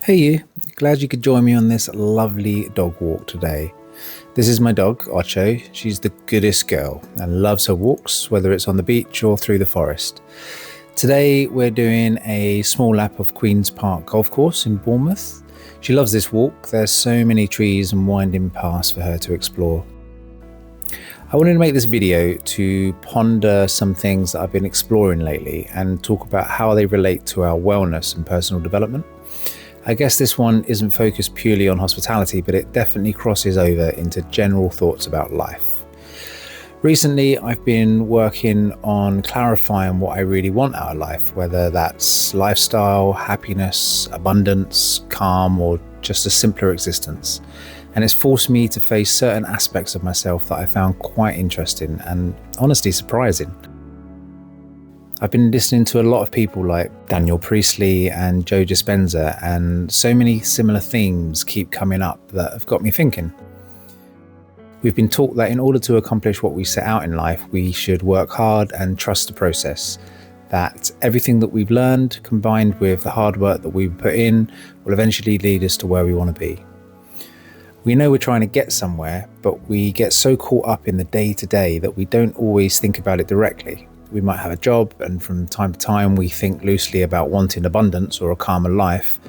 Hey you, glad you could join me on this lovely dog walk today. This is my dog, Ocho. She's the goodest girl and loves her walks, whether it's on the beach or through the forest. Today we're doing a small lap of Queen's Park Golf Course in Bournemouth. She loves this walk. There's so many trees and winding paths for her to explore. I wanted to make this video to ponder some things that I've been exploring lately and talk about how they relate to our wellness and personal development. I guess this one isn't focused purely on hospitality, but it definitely crosses over into general thoughts about life. Recently, I've been working on clarifying what I really want out of life, whether that's lifestyle, happiness, abundance, calm, or just a simpler existence. And it's forced me to face certain aspects of myself that I found quite interesting and honestly surprising. I've been listening to a lot of people like Daniel Priestley and Joe Dispenza, and so many similar themes keep coming up that have got me thinking. We've been taught that in order to accomplish what we set out in life, we should work hard and trust the process, that everything that we've learned combined with the hard work that we put in will eventually lead us to where we want to be. We know we're trying to get somewhere, but we get so caught up in the day-to-day that we don't always think about it directly. We might have a job, and from time to time we think loosely about wanting abundance or a calmer life,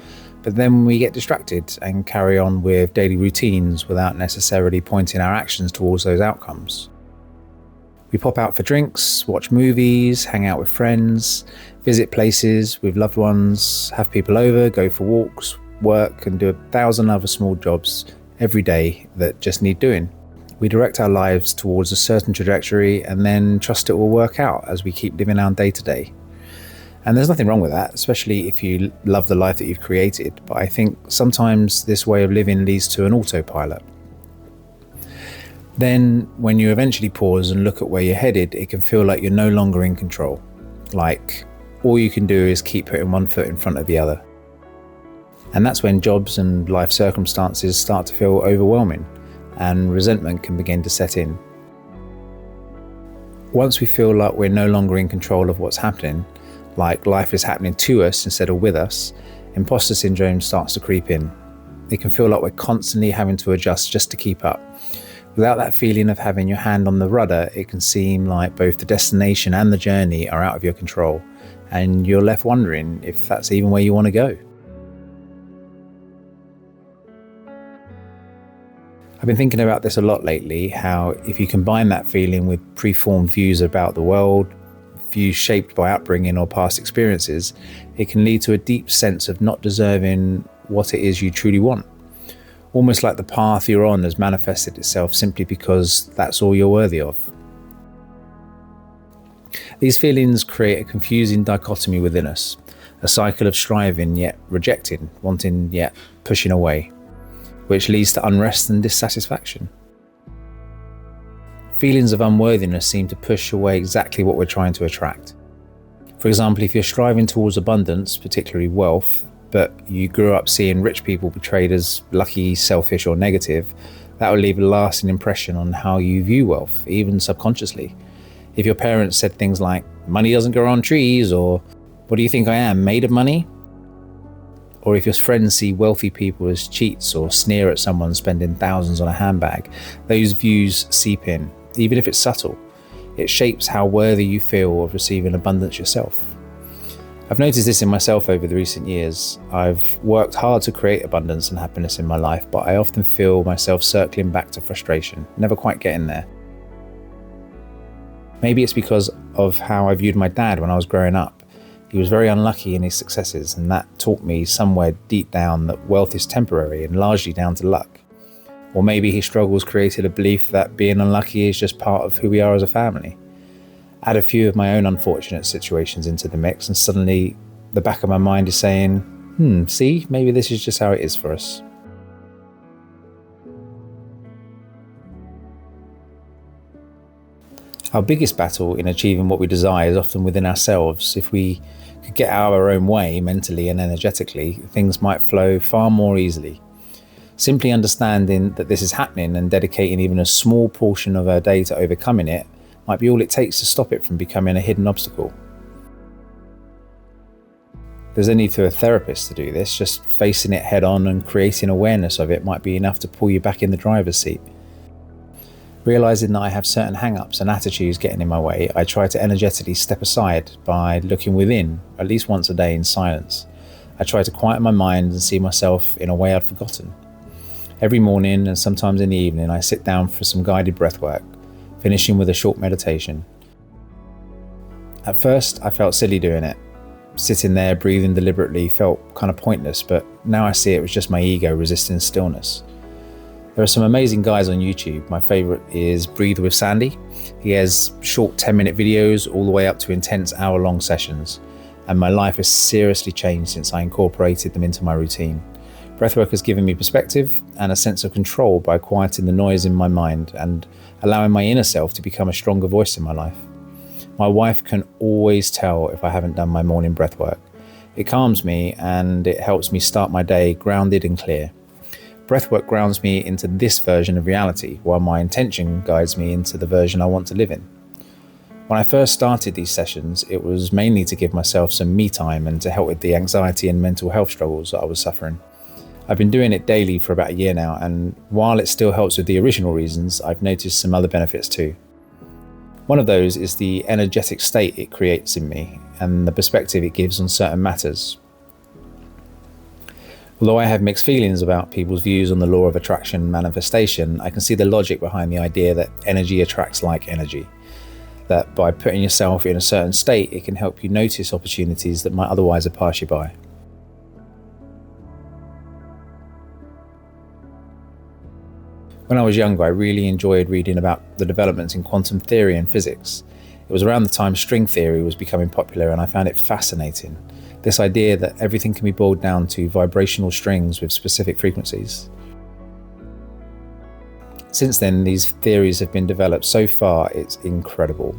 but then we get distracted and carry on with daily routines without necessarily pointing our actions towards those outcomes. We pop out for drinks, watch movies, hang out with friends, visit places with loved ones, have people over, go for walks, work, and do 1,000 other small jobs every day that just need doing. We direct our lives towards a certain trajectory and then trust it will work out as we keep living our day to day. And there's nothing wrong with that, especially if you love the life that you've created. But I think sometimes this way of living leads to an autopilot. Then when you eventually pause and look at where you're headed, it can feel like you're no longer in control. Like all you can do is keep putting one foot in front of the other. And that's when jobs and life circumstances start to feel overwhelming and resentment can begin to set in. Once we feel like we're no longer in control of what's happening, like life is happening to us instead of with us, imposter syndrome starts to creep in. It can feel like we're constantly having to adjust just to keep up. Without that feeling of having your hand on the rudder, it can seem like both the destination and the journey are out of your control, and you're left wondering if that's even where you want to go. I've been thinking about this a lot lately, how if you combine that feeling with preformed views about the world, views shaped by upbringing or past experiences, it can lead to a deep sense of not deserving what it is you truly want. Almost like the path you're on has manifested itself simply because that's all you're worthy of. These feelings create a confusing dichotomy within us, a cycle of striving yet rejecting, wanting yet pushing away, which leads to unrest and dissatisfaction. Feelings of unworthiness seem to push away exactly what we're trying to attract. For example, if you're striving towards abundance, particularly wealth, but you grew up seeing rich people portrayed as lucky, selfish, or negative, that will leave a lasting impression on how you view wealth, even subconsciously. If your parents said things like, "Money doesn't grow on trees," or "What do you think I am, made of money?" Or if your friends see wealthy people as cheats or sneer at someone spending thousands on a handbag, those views seep in, even if it's subtle. It shapes how worthy you feel of receiving abundance yourself. I've noticed this in myself over the recent years. I've worked hard to create abundance and happiness in my life, but I often feel myself circling back to frustration, never quite getting there. Maybe it's because of how I viewed my dad when I was growing up. He was very unlucky in his successes, and that taught me somewhere deep down that wealth is temporary and largely down to luck. Or maybe his struggles created a belief that being unlucky is just part of who we are as a family. Add a few of my own unfortunate situations into the mix, and suddenly the back of my mind is saying, see, maybe this is just how it is for us. Our biggest battle in achieving what we desire is often within ourselves. If we could get out of our own way mentally and energetically, things might flow far more easily. Simply understanding that this is happening and dedicating even a small portion of our day to overcoming it might be all it takes to stop it from becoming a hidden obstacle. There's no need to a therapist to do this. Just facing it head on and creating awareness of it might be enough to pull you back in the driver's seat. Realizing that I have certain hang-ups and attitudes getting in my way, I try to energetically step aside by looking within at least once a day in silence. I try to quiet my mind and see myself in a way I'd forgotten. Every morning and sometimes in the evening, I sit down for some guided breathwork, finishing with a short meditation. At first, I felt silly doing it. Sitting there, breathing deliberately felt kind of pointless, but now I see it was just my ego resisting stillness. There are some amazing guys on YouTube. My favorite is Breathe with Sandy. He has short 10-minute videos all the way up to intense hour-long sessions. And my life has seriously changed since I incorporated them into my routine. Breathwork has given me perspective and a sense of control by quieting the noise in my mind and allowing my inner self to become a stronger voice in my life. My wife can always tell if I haven't done my morning breathwork. It calms me and it helps me start my day grounded and clear. Breathwork grounds me into this version of reality, while my intention guides me into the version I want to live in. When I first started these sessions, it was mainly to give myself some me time and to help with the anxiety and mental health struggles that I was suffering. I've been doing it daily for about a year now, and while it still helps with the original reasons, I've noticed some other benefits too. One of those is the energetic state it creates in me and the perspective it gives on certain matters. Although I have mixed feelings about people's views on the law of attraction and manifestation, I can see the logic behind the idea that energy attracts like energy. That by putting yourself in a certain state, it can help you notice opportunities that might otherwise have passed you by. When I was younger, I really enjoyed reading about the developments in quantum theory and physics. It was around the time string theory was becoming popular, and I found it fascinating. This idea that everything can be boiled down to vibrational strings with specific frequencies. Since then, these theories have been developed so far, it's incredible.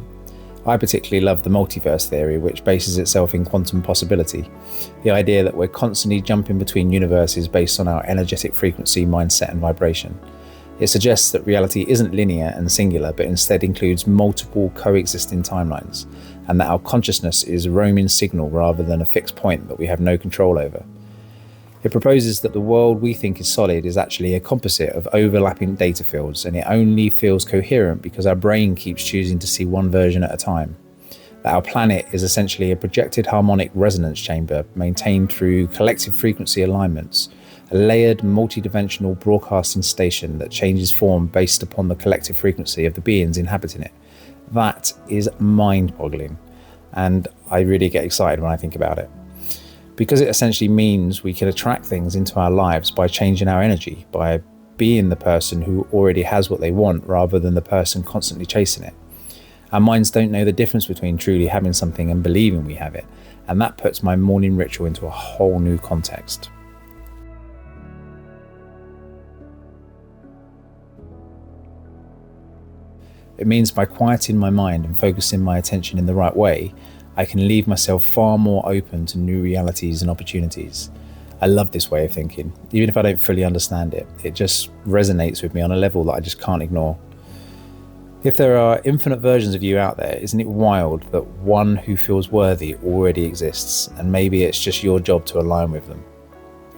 I particularly love the multiverse theory, which bases itself in quantum possibility. The idea that we're constantly jumping between universes based on our energetic frequency, mindset, and vibration. It suggests that reality isn't linear and singular, but instead includes multiple coexisting timelines, and that our consciousness is a roaming signal rather than a fixed point that we have no control over. It proposes that the world we think is solid is actually a composite of overlapping data fields, and it only feels coherent because our brain keeps choosing to see one version at a time. That our planet is essentially a projected harmonic resonance chamber maintained through collective frequency alignments, a layered multidimensional broadcasting station that changes form based upon the collective frequency of the beings inhabiting it. That is mind-boggling, and I really get excited when I think about it. Because it essentially means we can attract things into our lives by changing our energy, by being the person who already has what they want rather than the person constantly chasing it. Our minds don't know the difference between truly having something and believing we have it, and that puts my morning ritual into a whole new context. It means by quieting my mind and focusing my attention in the right way, I can leave myself far more open to new realities and opportunities. I love this way of thinking. Even if I don't fully understand it, it just resonates with me on a level that I just can't ignore. If there are infinite versions of you out there, isn't it wild that one who feels worthy already exists, and maybe it's just your job to align with them?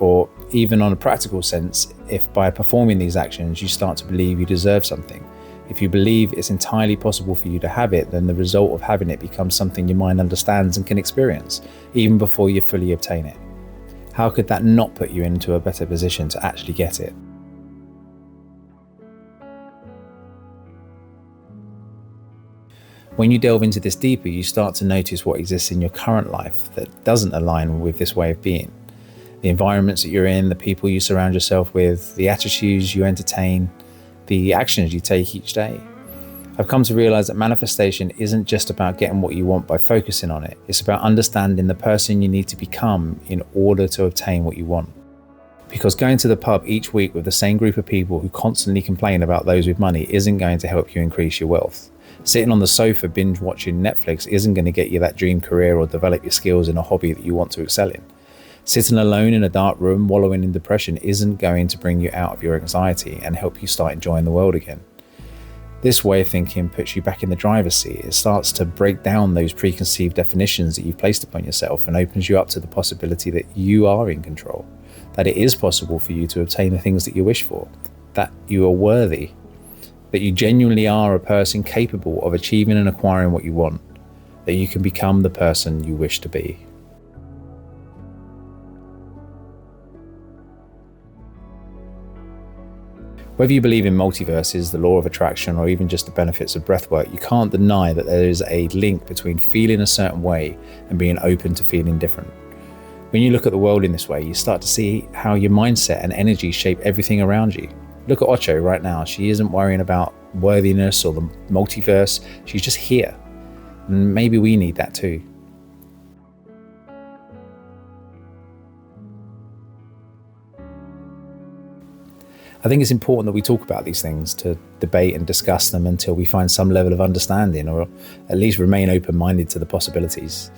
Or even on a practical sense, if by performing these actions you start to believe you deserve something, if you believe it's entirely possible for you to have it, then the result of having it becomes something your mind understands and can experience, even before you fully obtain it. How could that not put you into a better position to actually get it? When you delve into this deeper, you start to notice what exists in your current life that doesn't align with this way of being. The environments that you're in, the people you surround yourself with, the attitudes you entertain, the actions you take each day. I've come to realize that manifestation isn't just about getting what you want by focusing on it. It's about understanding the person you need to become in order to obtain what you want. Because going to the pub each week with the same group of people who constantly complain about those with money isn't going to help you increase your wealth. Sitting on the sofa binge watching Netflix isn't going to get you that dream career or develop your skills in a hobby that you want to excel in. Sitting alone in a dark room wallowing in depression isn't going to bring you out of your anxiety and help you start enjoying the world again. This way of thinking puts you back in the driver's seat. It starts to break down those preconceived definitions that you've placed upon yourself and opens you up to the possibility that you are in control, that it is possible for you to obtain the things that you wish for, that you are worthy, that you genuinely are a person capable of achieving and acquiring what you want, that you can become the person you wish to be. Whether you believe in multiverses, the law of attraction, or even just the benefits of breathwork, you can't deny that there is a link between feeling a certain way and being open to feeling different. When you look at the world in this way, you start to see how your mindset and energy shape everything around you. Look at Ocho right now. She isn't worrying about worthiness or the multiverse. She's just here. And maybe we need that too. I think it's important that we talk about these things, to debate and discuss them until we find some level of understanding, or at least remain open-minded to the possibilities.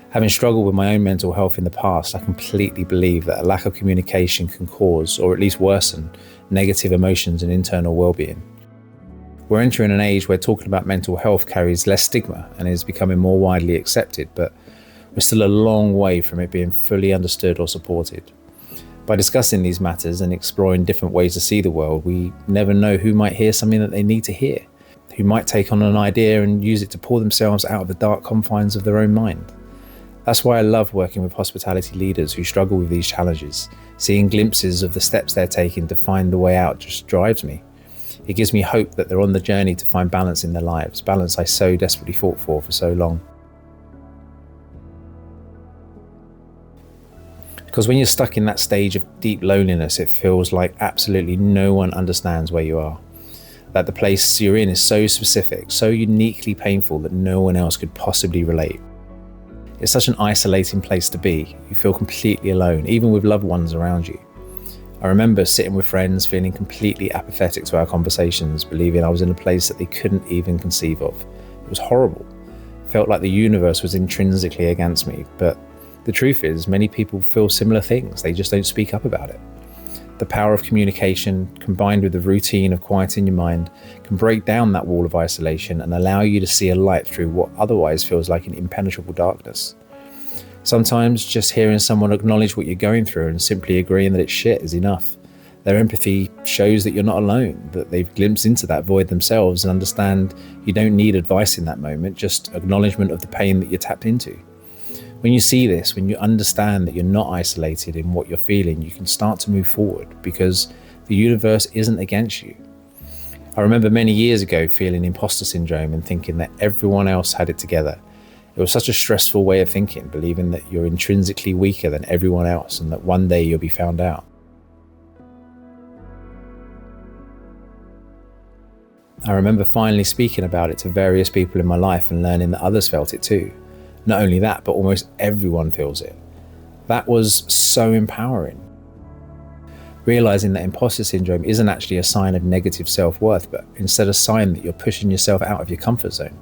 Having struggled with my own mental health in the past, I completely believe that a lack of communication can cause, or at least worsen, negative emotions and internal well-being. We're entering an age where talking about mental health carries less stigma and is becoming more widely accepted, but we're still a long way from it being fully understood or supported. By discussing these matters and exploring different ways to see the world, we never know who might hear something that they need to hear, who might take on an idea and use it to pull themselves out of the dark confines of their own mind. That's why I love working with hospitality leaders who struggle with these challenges. Seeing glimpses of the steps they're taking to find the way out just drives me. It gives me hope that they're on the journey to find balance in their lives, balance I so desperately fought for so long. Because when you're stuck in that stage of deep loneliness, it feels like absolutely no one understands where you are. That the place you're in is so specific, so uniquely painful that no one else could possibly relate. It's such an isolating place to be. You feel completely alone, even with loved ones around you. I remember sitting with friends feeling completely apathetic to our conversations, believing I was in a place that they couldn't even conceive of. It was horrible. It felt like the universe was intrinsically against me, but the truth is, many people feel similar things, they just don't speak up about it. The power of communication, combined with the routine of quieting your mind, can break down that wall of isolation and allow you to see a light through what otherwise feels like an impenetrable darkness. Sometimes just hearing someone acknowledge what you're going through and simply agreeing that it's shit is enough. Their empathy shows that you're not alone, that they've glimpsed into that void themselves and understand you don't need advice in that moment, just acknowledgement of the pain that you're tapped into. When you see this, when you understand that you're not isolated in what you're feeling, you can start to move forward because the universe isn't against you. I remember many years ago feeling imposter syndrome and thinking that everyone else had it together. It was such a stressful way of thinking, believing that you're intrinsically weaker than everyone else and that one day you'll be found out. I remember finally speaking about it to various people in my life and learning that others felt it too. Not only that, but almost everyone feels it. That was so empowering. Realizing that imposter syndrome isn't actually a sign of negative self-worth, but instead a sign that you're pushing yourself out of your comfort zone,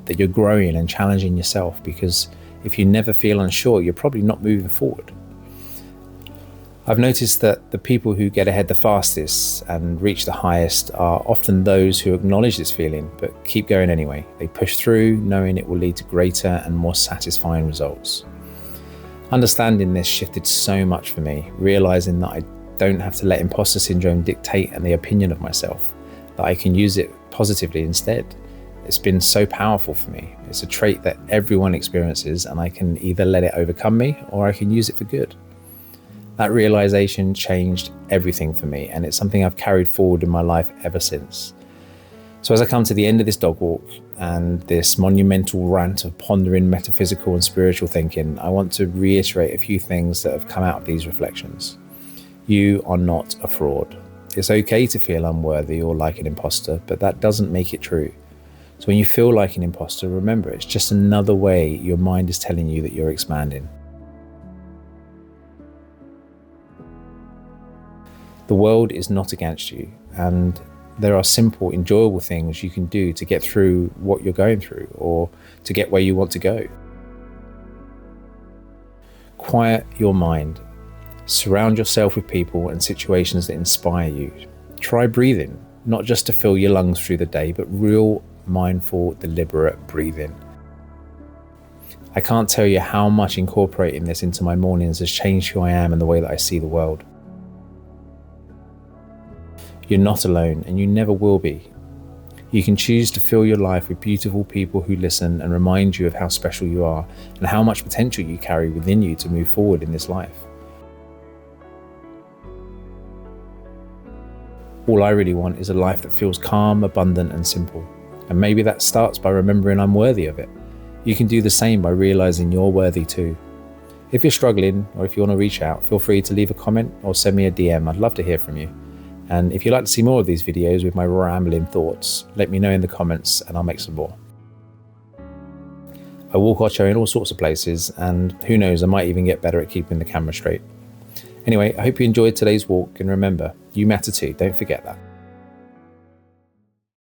that you're growing and challenging yourself, because if you never feel unsure, you're probably not moving forward. I've noticed that the people who get ahead the fastest and reach the highest are often those who acknowledge this feeling, but keep going anyway. They push through, knowing it will lead to greater and more satisfying results. Understanding this shifted so much for me, realizing that I don't have to let imposter syndrome dictate the opinion of myself, that I can use it positively instead. It's been so powerful for me. It's a trait that everyone experiences, and I can either let it overcome me or I can use it for good. That realization changed everything for me, and it's something I've carried forward in my life ever since. So as I come to the end of this dog walk and this monumental rant of pondering metaphysical and spiritual thinking, I want to reiterate a few things that have come out of these reflections. You are not a fraud. It's okay to feel unworthy or like an imposter, but that doesn't make it true. So when you feel like an imposter, remember, it's just another way your mind is telling you that you're expanding. The world is not against you, and there are simple, enjoyable things you can do to get through what you're going through or to get where you want to go. Quiet your mind. Surround yourself with people and situations that inspire you. Try breathing. not just to fill your lungs through the day, but real, mindful, deliberate breathing. I can't tell you how much incorporating this into my mornings has changed who I am and the way that I see the world. You're not alone, and you never will be. You can choose to fill your life with beautiful people who listen and remind you of how special you are and how much potential you carry within you to move forward in this life. All I really want is a life that feels calm, abundant, and simple. And maybe that starts by remembering I'm worthy of it. You can do the same by realizing you're worthy too. If you're struggling, or if you want to reach out, feel free to leave a comment or send me a DM. I'd love to hear from you. And if you'd like to see more of these videos with my rambling thoughts, let me know in the comments and I'll make some more. I walk Ocho in all sorts of places, and who knows, I might even get better at keeping the camera straight. Anyway, I hope you enjoyed today's walk, and remember, you matter too, don't forget that.